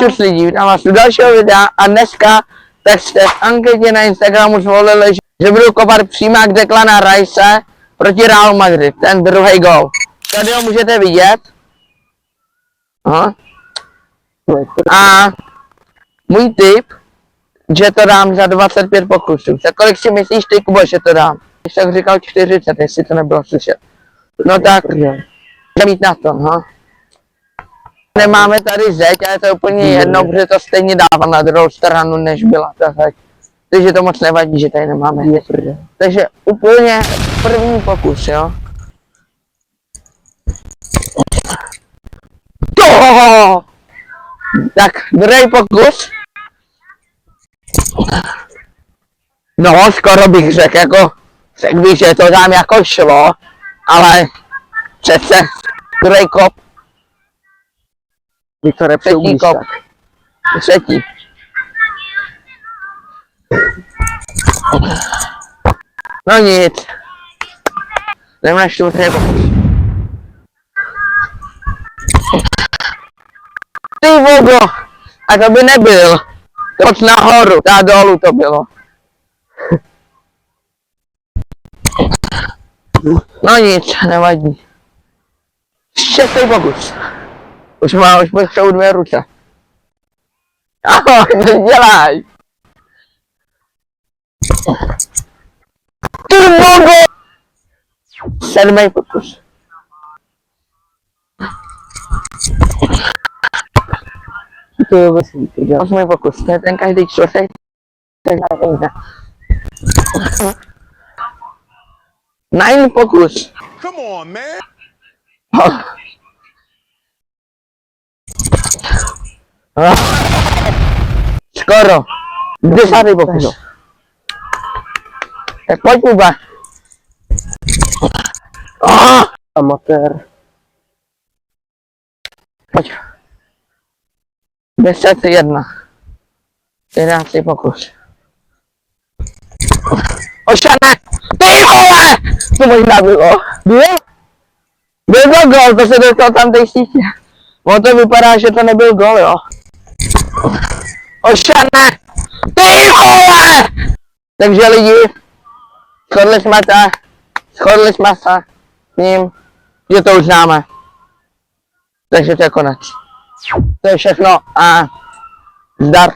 Čus lidi, vítám vás u dalšího videa a dneska tak jste v anketě na Instagramu zvolili, že budu kopat přímák Declana Rice proti Realu Madrid, ten druhý gol. Tady ho můžete vidět. Aha. A můj tip, že to dám za 25 pokusů. Za kolik si myslíš ty, Kubo, že to dám? Když jsem říkal 40, jestli to nebylo slyšet. No tak, mít na to, no. Nemáme tady zeď, ale to je úplně jedno, protože to stejně dává na druhou stranu, než byla ta zeď. Takže to moc nevadí, že tady nemáme zeď. Takže úplně první pokus, jo. Toho! Tak, druhý pokus. No, skoro bych řekl, že to tam jako šlo, ale přece druhý kop. Viktore, Třetí kop. Třetí. No nic. Jdeme na čtvrtý pokus. Ty vogo! A to by nebyl. To moc nahoru, ta dolů to bylo. No nic, nevadí. Šestý pokus. Už potřebuji 2 ruce. Ahoj, dělaj! Ty vogo! 7. pokus. To je vesmír. 8. pokus, to je ten každý čtvrtý. Nine pokus. Come on, man. Skoro. 10. pokus. Tak pojď, Kuba. Amatér. Pojď. 10. 11. pokus. Ošane! Ty vole! To možná bylo. Byl to gol, to se dostal tam tej sítě. Ono to vypadá, že to nebyl gol, jo. Ošane! Ty vole! Takže lidi, shodli jsme se s ním, že to už známe. Takže to je konec. To je všechno a zdar.